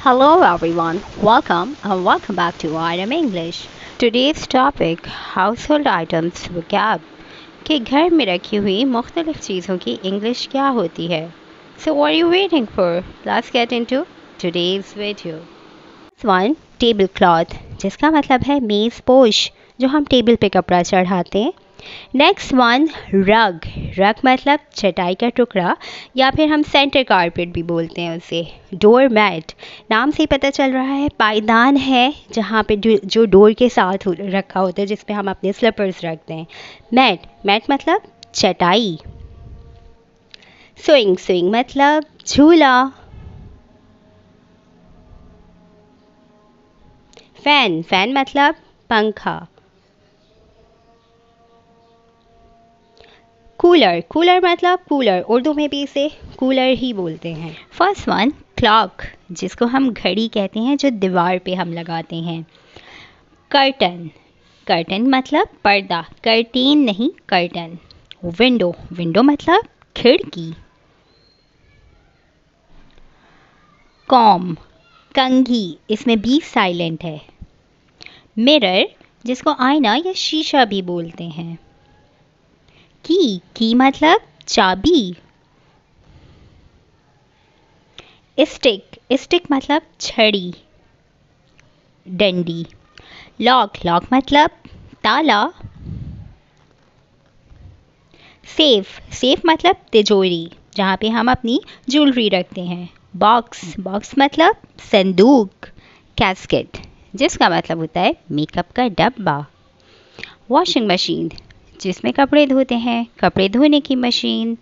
Hello everyone, welcome back to IRM English. Today's topic household items vocab कि घर में रखी हुई मुख्तलिफ चीज़ों की इंग्लिश क्या होती है. So what are you waiting for? Let's get into today's video. First one, table cloth जिसका मतलब है मेज़ पोश जो हम टेबल पे कपड़ा चढ़ाते हैं. नेक्स्ट वन, रग. रग मतलब चटाई का टुकड़ा या फिर हम सेंटर कारपेट भी बोलते हैं उसे. डोर मैट, नाम से ही पता चल रहा है पायदान है जहाँ पे जो डोर के साथ रखा होता है जिस पे हम अपने स्लीपर्स रखते हैं. मैट, मैट मतलब चटाई. स्विंग, स्विंग मतलब झूला. फैन, फैन मतलब पंखा. कूलर, कूलर मतलब कूलर, उर्दू में भी इसे कूलर ही बोलते हैं. फर्स्ट वन, क्लॉक जिसको हम घड़ी कहते हैं जो दीवार पे हम लगाते हैं. कर्टन, कर्टन मतलब पर्दा, कर्टेन नहीं कर्टन. विंडो, विंडो मतलब खिड़की. कॉम, कंघी, इसमें बी साइलेंट है. मिरर जिसको आईना या शीशा भी बोलते हैं. की मतलब चाबी. स्टिक, स्टिक मतलब छड़ी, डंडी. लॉक, लॉक मतलब ताला. सेफ, सेफ मतलब तिजोरी जहाँ पे हम अपनी ज्वेलरी रखते हैं. बॉक्स, बॉक्स मतलब संदूक. कैस्केट जिसका मतलब होता है मेकअप का डब्बा. वॉशिंग मशीन जिसमें कपड़े धोते हैं, कपड़े धोने की मशीन.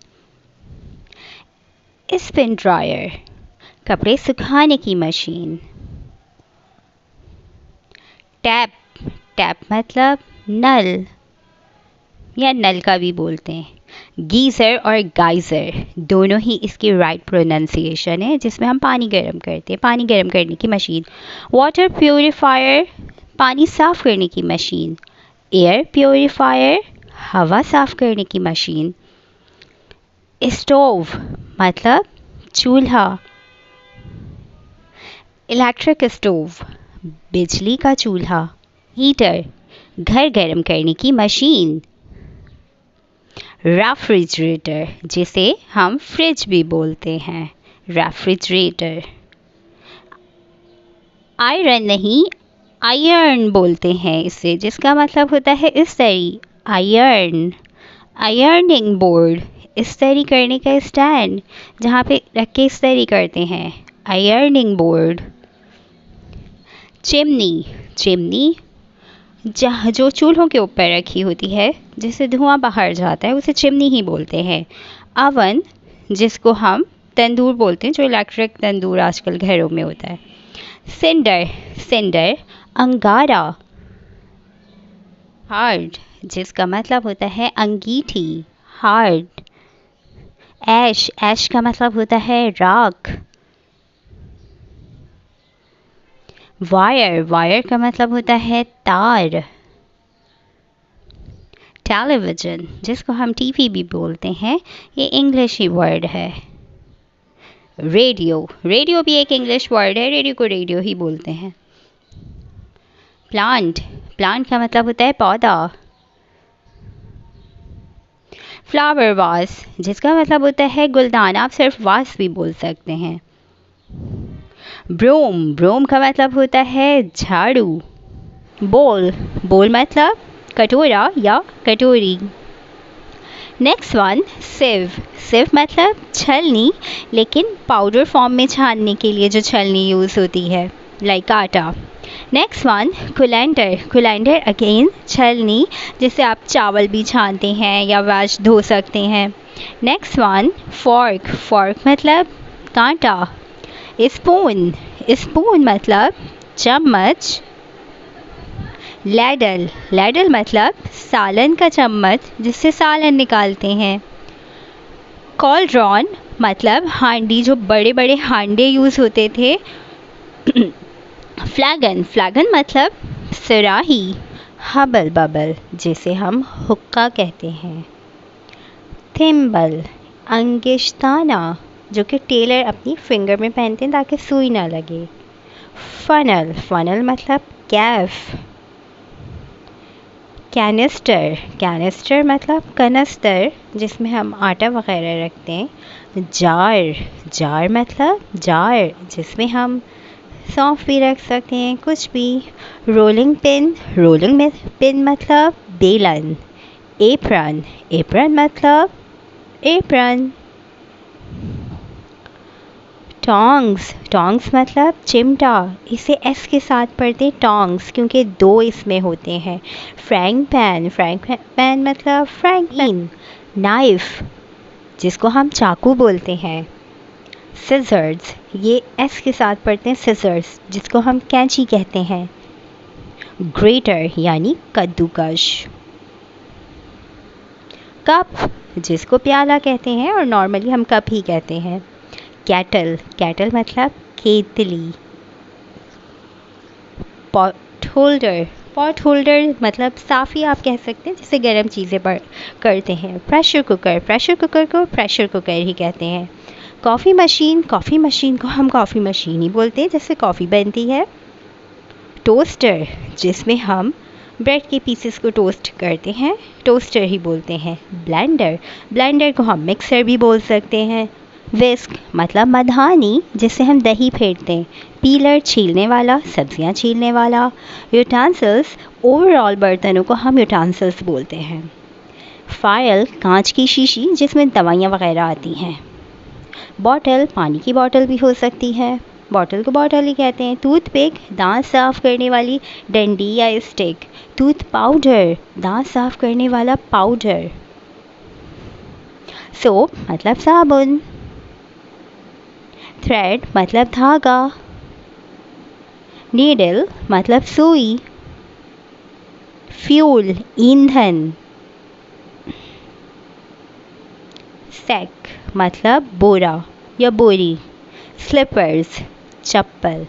स्पिन ड्रायर, कपड़े सुखाने की मशीन. टैप, टैप मतलब नल या नल का भी बोलते हैं. गीज़र और गाइज़र दोनों ही इसकी राइट प्रोनाउंसिएशन है जिसमें हम पानी गर्म करते हैं, पानी गर्म करने की मशीन. वाटर प्योरीफायर, पानी साफ़ करने की मशीन. एयर प्योरीफायर, हवा साफ़ करने की मशीन. स्टोव मतलब चूल्हा. इलेक्ट्रिक स्टोव, बिजली का चूल्हा. हीटर, घर गर्म करने की मशीन. रेफ्रिजरेटर जिसे हम फ्रिज भी बोलते हैं, रेफ्रिजरेटर. आयरन नहीं आयरन बोलते हैं इसे जिसका मतलब होता है इस्त्री. आयरन. आयरनिंग बोर्ड, इस्त्री करने का स्टैंड जहाँ पे रख के इस्त्री करते हैं, आयरनिंग बोर्ड. चिमनी, चिमनी जहाँ जो चूल्हों के ऊपर रखी होती है जिससे धुआं बाहर जाता है उसे चिमनी ही बोलते हैं. अवन जिसको हम तंदूर बोलते हैं जो इलेक्ट्रिक तंदूर आजकल घरों में होता है. सिंडर, सिंडर अंगारा. हार्ड जिसका मतलब होता है अंगीठी, हार्ड. ऐश, ऐश का मतलब होता है राख. वायर, वायर का मतलब होता है तार. टेलीविज़न जिसको हम टीवी भी बोलते हैं, ये इंग्लिश ही वर्ड है. रेडियो, रेडियो भी एक इंग्लिश वर्ड है, रेडियो को रेडियो ही बोलते हैं. प्लांट, प्लांट का मतलब होता है पौधा. फ्लावर वास जिसका मतलब होता है गुलदान, आप सिर्फ वास भी बोल सकते हैं. ब्रोम, ब्रोम का मतलब होता है झाड़ू. बोल, बोल मतलब कटोरा या कटोरी. नेक्स्ट वन, सिव, सिव मतलब छलनी लेकिन पाउडर फॉर्म में छानने के लिए जो छलनी यूज़ होती है, लाइक आटा. नेक्स्ट वन, कुलेंडर, कुलेंडर अगेन छलनी जिससे आप चावल भी छानते हैं या वेज धो सकते हैं. नेक्स्ट वन, फॉर्क, फॉर्क मतलब कांटा. स्पून, स्पून मतलब चम्मच. लैडल, लैडल मतलब सालन का चम्मच जिससे सालन निकालते हैं. कॉलड्रॉन मतलब हांडी, जो बड़े बड़े हांडे यूज़ होते थे. फ्लैगन, फ्लैगन मतलब सुराही. हबल बबल जिसे हम हुक्का कहते हैं. थिम्बल, अंगिश्ताना जो कि टेलर अपनी फिंगर में पहनते हैं ताकि सुई ना लगे. फनल, फनल मतलब कैफ। कैनिस्टर, कैनिस्टर मतलब कनस्तर जिसमें हम आटा वगैरह रखते हैं। जार, जार मतलब जार जिसमें हम सौंफ भी रख सकते हैं, कुछ भी। रोलिंग पिन, रोलिंग में पिन मतलब बेलन। एप्रन, एप्रन मतलब एप्रन। टोंग्स, टोंग्स मतलब चिमटा, इसे एस के साथ पढ़ते टोंग्स क्योंकि दो इसमें होते हैं। फ्राइंग पैन, फ्राइंग पैन मतलब फ्राइंग पैन। नाइफ जिसको हम चाकू बोलते हैं। सिजर्स, ये एस के साथ पढ़ते हैं सिजर्स जिसको हम कैंची कहते हैं। ग्रेटर यानी कद्दूकश। कप जिसको प्याला कहते हैं और नॉर्मली हम कप ही कहते हैं। कैटल, कैटल मतलब केतली। पॉट होल्डर, पॉट होल्डर मतलब साफ़ी आप कह सकते हैं जिसे गर्म चीज़ें करते हैं। प्रेशर कुकर, प्रेशर कुकर को प्रेशर कुकर ही कहते हैं। कॉफ़ी मशीन, कॉफ़ी मशीन को हम कॉफ़ी मशीन ही बोलते हैं जिससे कॉफ़ी बनती है। टोस्टर जिसमें हम ब्रेड के पीसेस को टोस्ट करते हैं, टोस्टर ही बोलते हैं। ब्लेंडर, ब्लेंडर को हम मिक्सर भी बोल सकते हैं। विस्क मतलब मधानी जिससे हम दही फेंटते हैं। पीलर छीलने वाला, सब्जियां छीलने वाला। यूटेंसिल्स, ओवरऑल बर्तनों को हम यूटेंसिल्स बोलते हैं। फाइल कांच की शीशी जिसमें दवाइयाँ वगैरह आती हैं। बॉटल पानी की बॉटल भी हो सकती है, बॉटल को बॉटल ही कहते हैं। टूथपिक दांत साफ़ करने वाली डंडी या स्टिक। टूथ पाउडर दांत साफ़ करने वाला पाउडर। सोप मतलब साबुन। थ्रेड मतलब धागा। नीडल मतलब सुई। फ्यूल ईंधन। सैक मतलब बोरा या बोरी। स्लीपर्स चप्पल,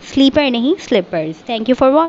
स्लीपर नहीं slippers. Thank you for watching.